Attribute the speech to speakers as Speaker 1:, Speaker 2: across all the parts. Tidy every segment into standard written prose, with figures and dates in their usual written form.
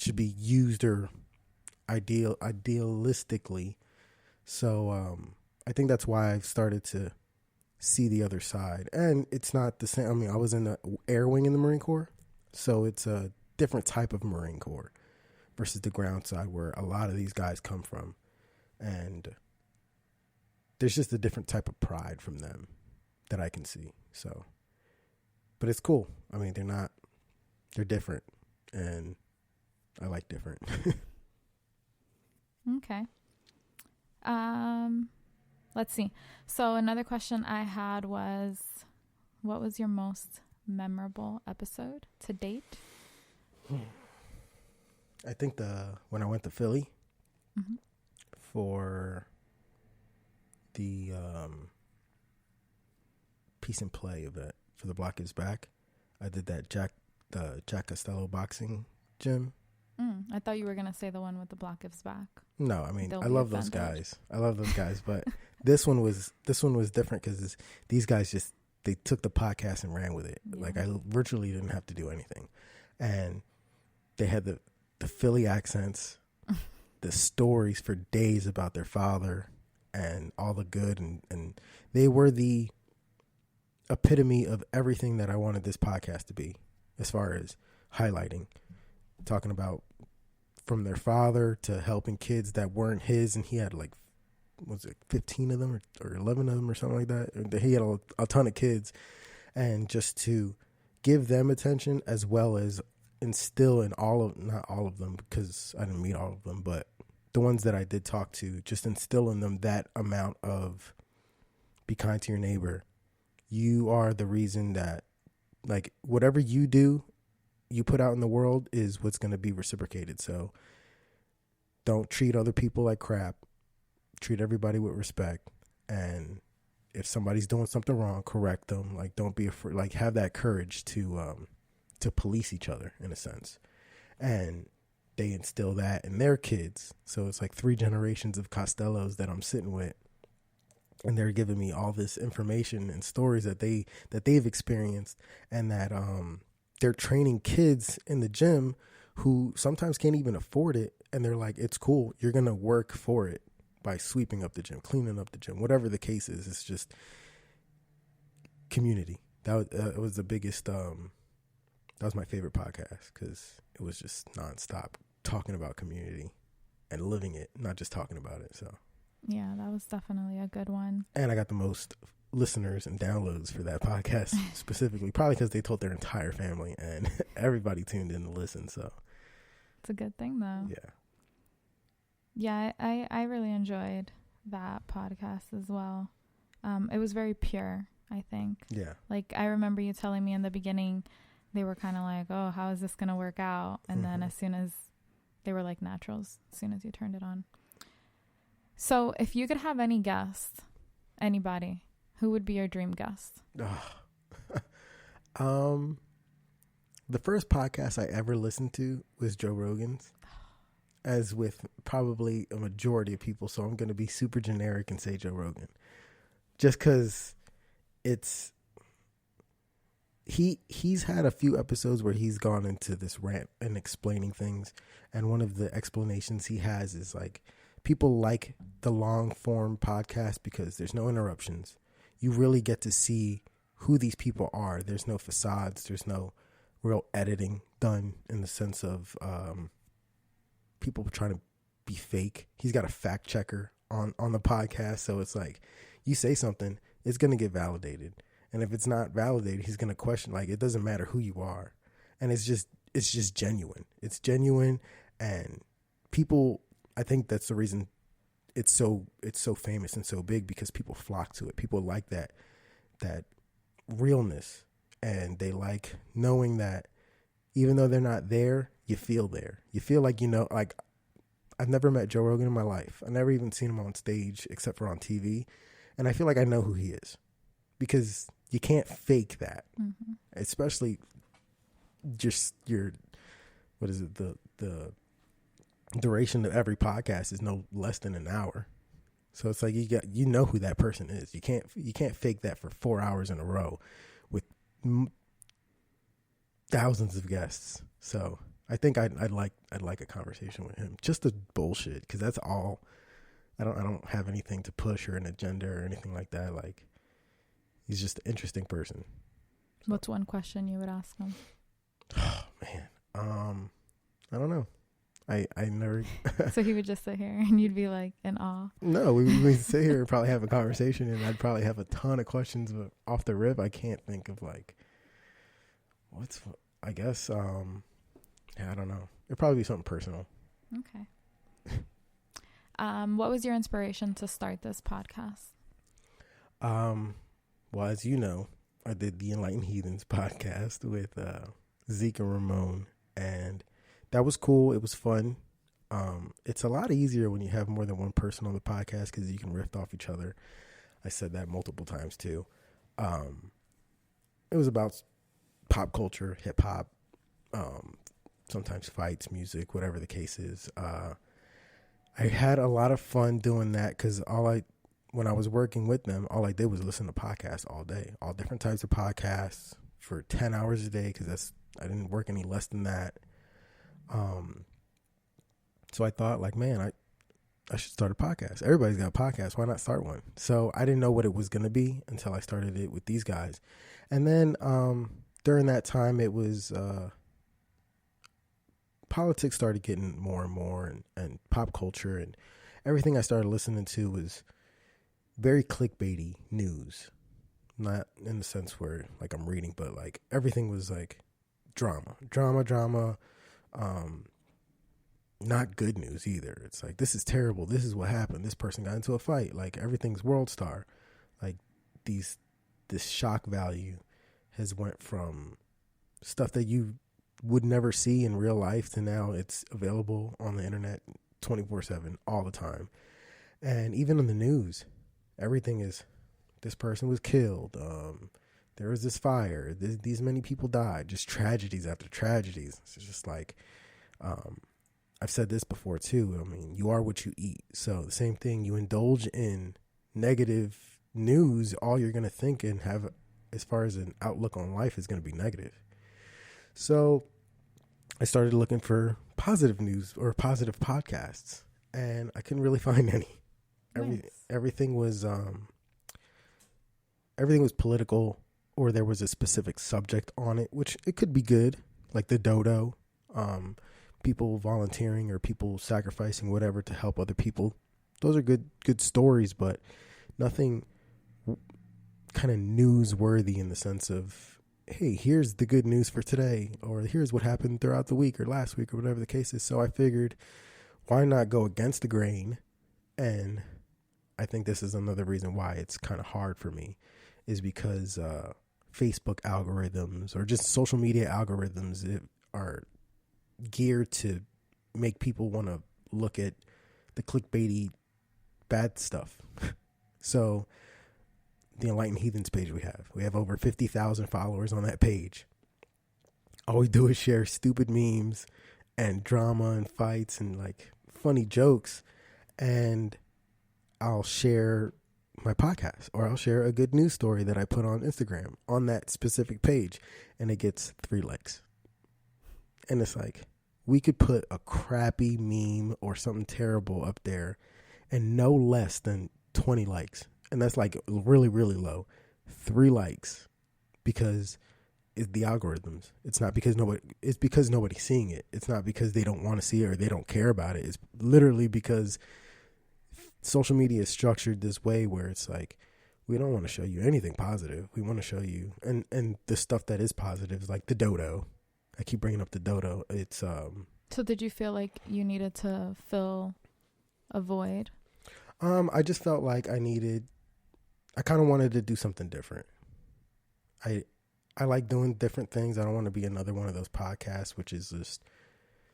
Speaker 1: should be used or idealistically. So I think that's why I've started to see the other side. And it's not the same. I mean, I was in the air wing in the Marine Corps, so it's a different type of Marine Corps versus the ground side where a lot of these guys come from. And there's just a different type of pride from them that I can see. So, but it's cool. I mean, they're different, and I like different.
Speaker 2: Okay. Let's see. So another question I had was, what was your most memorable episode to date?
Speaker 1: I think when I went to Philly for the Peace and Play event for the Block Is Back, I did that Jack Costello boxing gym.
Speaker 2: I thought you were going to say the one with the Block Gives Back.
Speaker 1: No, I mean, I love those guys. But this one was different because these guys they took the podcast and ran with it. Yeah. Like, I virtually didn't have to do anything. And they had the Philly accents, the stories for days about their father and all the good. And they were the epitome of everything that I wanted this podcast to be, as far as highlighting, talking about from their father to helping kids that weren't his. And he had 15 of them or 11 of them or something like that. He had a ton of kids, and just to give them attention as well as instill in not all of them, because I didn't meet all of them, but the ones that I did talk to, just instill in them that amount of be kind to your neighbor. You are the reason that, like, whatever you do, you put out in the world is what's going to be reciprocated. So don't treat other people like crap. Treat everybody with respect. And if somebody's doing something wrong, correct them. Like, don't be afraid. Like, have that courage to police each other, in a sense. And they instill that in their kids. So it's like 3 generations of Costellos that I'm sitting with, and they're giving me all this information and stories that they've experienced, and that they're training kids in the gym who sometimes can't even afford it. And they're like, it's cool. You're going to work for it by sweeping up the gym, cleaning up the gym, whatever the case is. It's just community. That was the biggest, that was my favorite podcast, because it was just nonstop talking about community and living it, not just talking about it. So
Speaker 2: yeah, that was definitely a good one.
Speaker 1: And I got the most listeners and downloads for that podcast specifically, probably because they told their entire family and everybody tuned in to listen. So
Speaker 2: it's a good thing, though.
Speaker 1: Yeah.
Speaker 2: Yeah, I really enjoyed that podcast as well. It was very pure, I think.
Speaker 1: Yeah.
Speaker 2: Like, I remember you telling me in the beginning, they were kind of like, oh, how is this going to work out? And then as soon as they were like naturals, as soon as you turned it on. So if you could have any guest, anybody, who would be your dream guest?
Speaker 1: The first podcast I ever listened to was Joe Rogan's, as with probably a majority of people. So I'm going to be super generic and say Joe Rogan, just because he's had a few episodes where he's gone into this rant and explaining things. And one of the explanations he has is like, people like the long form podcast because there's no interruptions. You really get to see who these people are. There's no facades. There's no real editing done in the sense of people trying to be fake. He's got a fact checker on the podcast. So it's like, you say something, it's going to get validated. And if it's not validated, he's going to question. Like, it doesn't matter who you are. And it's just genuine. It's genuine. And people, I think that's the reason it's so famous and so big, because people flock to it. People like that realness, and they like knowing that even though they're not there, you feel there. You feel like, like, I've never met Joe Rogan in my life. I've never even seen him on stage except for on TV. And I feel like I know who he is, because you can't fake that. Mm-hmm. Especially just what is it? The duration of every podcast is no less than an hour. So it's like, you know who that person is. You can't fake that for 4 hours in a row with thousands of guests. So I think I'd like a conversation with him, just to bullshit, because that's all. I don't have anything to push or an agenda or anything like that. Like, he's just an interesting person. So.
Speaker 2: What's one question you would ask him?
Speaker 1: Oh man, I don't know. I never.
Speaker 2: So he would just sit here and you'd be like in awe.
Speaker 1: No, we'd sit here and probably have a conversation, and I'd probably have a ton of questions, but off the rip, I can't think of like I guess. Yeah, I don't know. It'd probably be something personal.
Speaker 2: Okay. What was your inspiration to start this podcast?
Speaker 1: Well, as you know, I did the Enlightened Heathens podcast with Zeke and Ramon, and that was cool. It was fun. It's a lot easier when you have more than one person on the podcast because you can riff off each other. I said that multiple times too. It was about pop culture, hip hop, sometimes fights, music, whatever the case is. I had a lot of fun doing that because when I was working with them, all I did was listen to podcasts all day, all different types of podcasts for 10 hours a day because I didn't work any less than that. So I thought, like, man, I should start a podcast. Everybody's got a podcast. Why not start one? So I didn't know what it was going to be until I started it with these guys. And then during that time, it was politics started getting more and more, and pop culture, and everything I started listening to was very clickbaity news. Not in the sense where like I'm reading, but like everything was like drama. Not good news either. It's like, this is terrible. This is what happened. This person got into a fight. Like, everything's world star. Like, this shock value has went from stuff that you would never see in real life to now it's available on the internet 24/7 all the time. And even in the news, everything is, this person was killed. There was this fire. These many people died. Just tragedies after tragedies. It's just like, I've said this before too. I mean, you are what you eat. So the same thing, you indulge in negative news, all you're going to think and have as far as an outlook on life is going to be negative. So I started looking for positive news or positive podcasts, and I couldn't really find any.
Speaker 2: Nice.
Speaker 1: Everything was political, or there was a specific subject on it, which it could be good, like the dodo, people volunteering or people sacrificing whatever to help other people. Those are good stories, but nothing kind of newsworthy in the sense of, hey, here's the good news for today, or here's what happened throughout the week or last week or whatever the case is. So I figured, why not go against the grain? And I think this is another reason why it's kind of hard for me, is because Facebook algorithms or just social media algorithms are geared to make people want to look at the clickbaity bad stuff. So the Enlightened Heathens page we have over 50,000 followers on that page. All we do is share stupid memes and drama and fights and like funny jokes, and I'll share my podcast, or I'll share a good news story that I put on Instagram on that specific page, and it gets 3 likes. And it's like, we could put a crappy meme or something terrible up there and no less than 20 likes. And that's like really, really low. 3 likes, because it's the algorithms. It's not because it's because nobody's seeing it. It's not because they don't want to see it or they don't care about it. It's literally because social media is structured this way where it's like, we don't want to show you anything positive. We want to show you, and the stuff that is positive is like the dodo. I keep bringing up the dodo. It's
Speaker 2: So did you feel like you needed to fill a void?
Speaker 1: I just felt like I kind of wanted to do something different. I like doing different things. I don't want to be another one of those podcasts, which is just,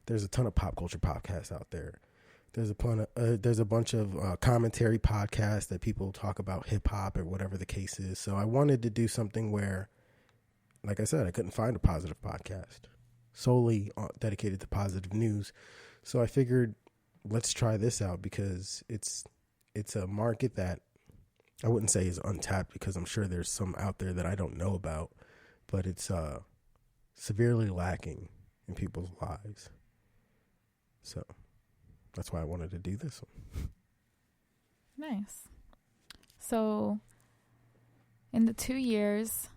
Speaker 1: there's a ton of pop culture podcasts out there. There's a bunch of commentary podcasts that people talk about hip hop or whatever the case is. So I wanted to do something where, like I said, I couldn't find a positive podcast solely dedicated to positive news. So I figured, let's try this out, because it's a market that I wouldn't say is untapped, because I'm sure there's some out there that I don't know about, but it's severely lacking in people's lives. So that's why I wanted to do this one.
Speaker 2: Nice. So in the 2 years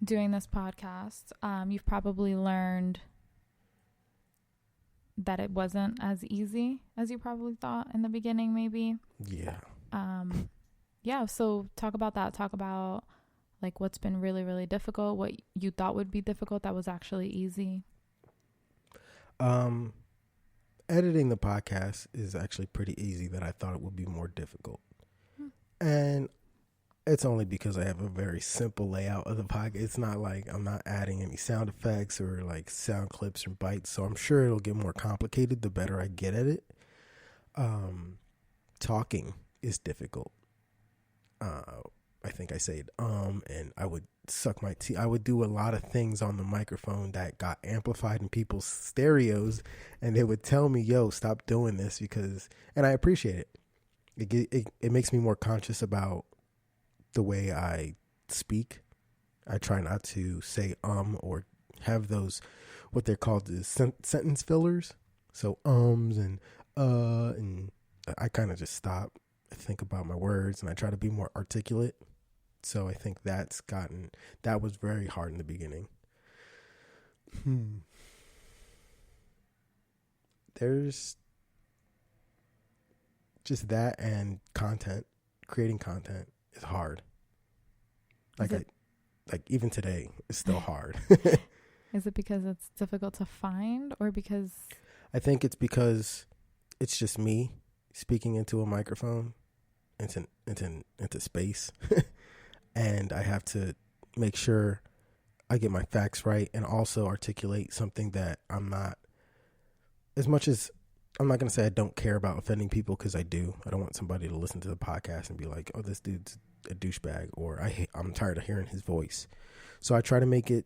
Speaker 2: doing this podcast, you've probably learned that it wasn't as easy as you probably thought in the beginning, maybe.
Speaker 1: Yeah.
Speaker 2: Yeah. So talk about that. Talk about like what's been really, really difficult, what you thought would be difficult that was actually easy.
Speaker 1: Editing the podcast is actually pretty easy that I thought it would be more difficult. And it's only because I have a very simple layout of the podcast. It's not like I'm not adding any sound effects or like sound clips or bites. So I'm sure it'll get more complicated the better I get at it. Talking is difficult. I think I said and I would suck my teeth. I would do a lot of things on the microphone that got amplified in people's stereos, and they would tell me, yo, stop doing this, because, and I appreciate it. It makes me more conscious about the way I speak. I try not to say or have those, what they're called, the sentence fillers. So and I kind of just stop, think about my words, and I try to be more articulate. So I think that was very hard in the beginning. There's just that, and creating content is hard. Like even today, it's still hard.
Speaker 2: Is it because it's difficult to find, or because?
Speaker 1: I think it's because it's just me speaking into a microphone, into space, and I have to make sure I get my facts right, and also articulate something that I'm not. As much as I'm not going to say I don't care about offending people, because I do. I don't want somebody to listen to the podcast and be like, "Oh, this dude's a douchebag," or I'm tired of hearing his voice. So I try to make it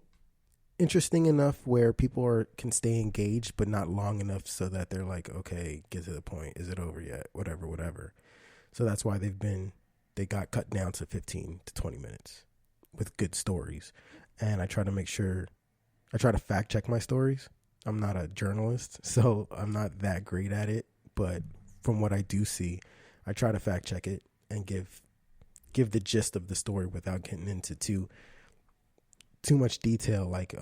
Speaker 1: interesting enough where people can stay engaged, but not long enough so that they're like, okay, get to the point. Is it over yet? Whatever. So that's why they got cut down to 15 to 20 minutes with good stories. And I try to fact check my stories. I'm not a journalist, so I'm not that great at it. But from what I do see, I try to fact check it and give the gist of the story without getting into too much detail, like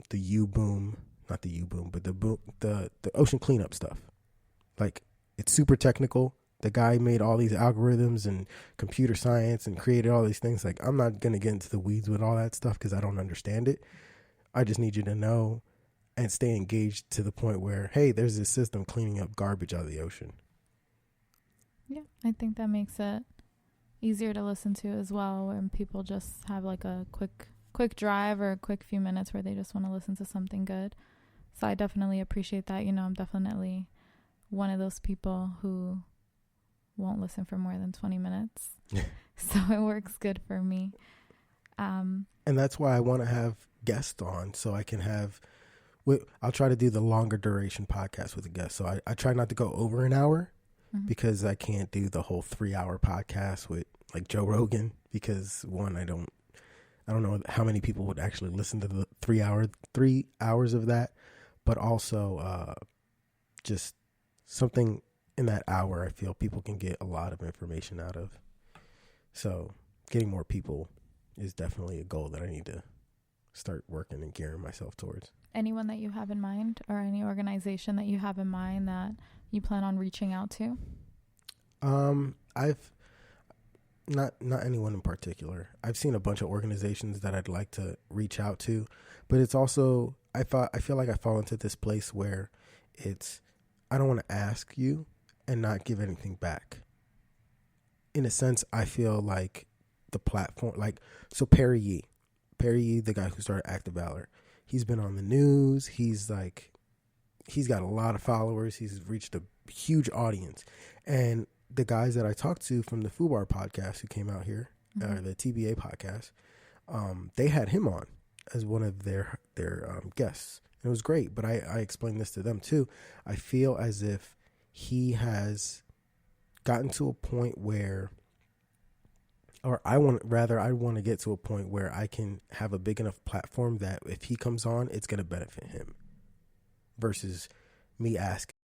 Speaker 1: the U-boom, not the U-boom, but the ocean cleanup stuff. Like, it's super technical. The guy made all these algorithms and computer science and created all these things. Like, I'm not going to get into the weeds with all that stuff because I don't understand it. I just need you to know and stay engaged to the point where, hey, there's this system cleaning up garbage out of the ocean.
Speaker 2: Yeah, I think that makes it easier to listen to as well, when people just have like a quick drive or a quick few minutes where they just want to listen to something good. So I definitely appreciate that. You know, I'm definitely one of those people who won't listen for more than 20 minutes. So it works good for me.
Speaker 1: And that's why I want to have guests on, so I can I'll try to do the longer duration podcast with a guest. So I try not to go over an hour, because I can't do the whole 3-hour podcast with like Joe Rogan, because one, I don't know how many people would actually listen to the 3 hours of that, but also just something in that hour I feel people can get a lot of information out of. So getting more people is definitely a goal that I need to start working and gearing myself towards.
Speaker 2: Anyone that you have in mind, or any organization that you have in mind that you plan on reaching out to?
Speaker 1: I've not anyone in particular. I've seen a bunch of organizations that I'd like to reach out to, but it's also, I feel like I fall into this place where I don't want to ask you and not give anything back. In a sense, I feel like the platform, like, so Perry Yee, the guy who started Active Valor, he's been on the news. He's got a lot of followers. He's reached a huge audience. And the guys that I talked to from the FUBAR podcast who came out here, or the TBA podcast, they had him on as one of their guests. And it was great. But I explained this to them too. I feel as if he has gotten to a point where, or I want to get to a point where I can have a big enough platform that if he comes on, it's going to benefit him. versus me asking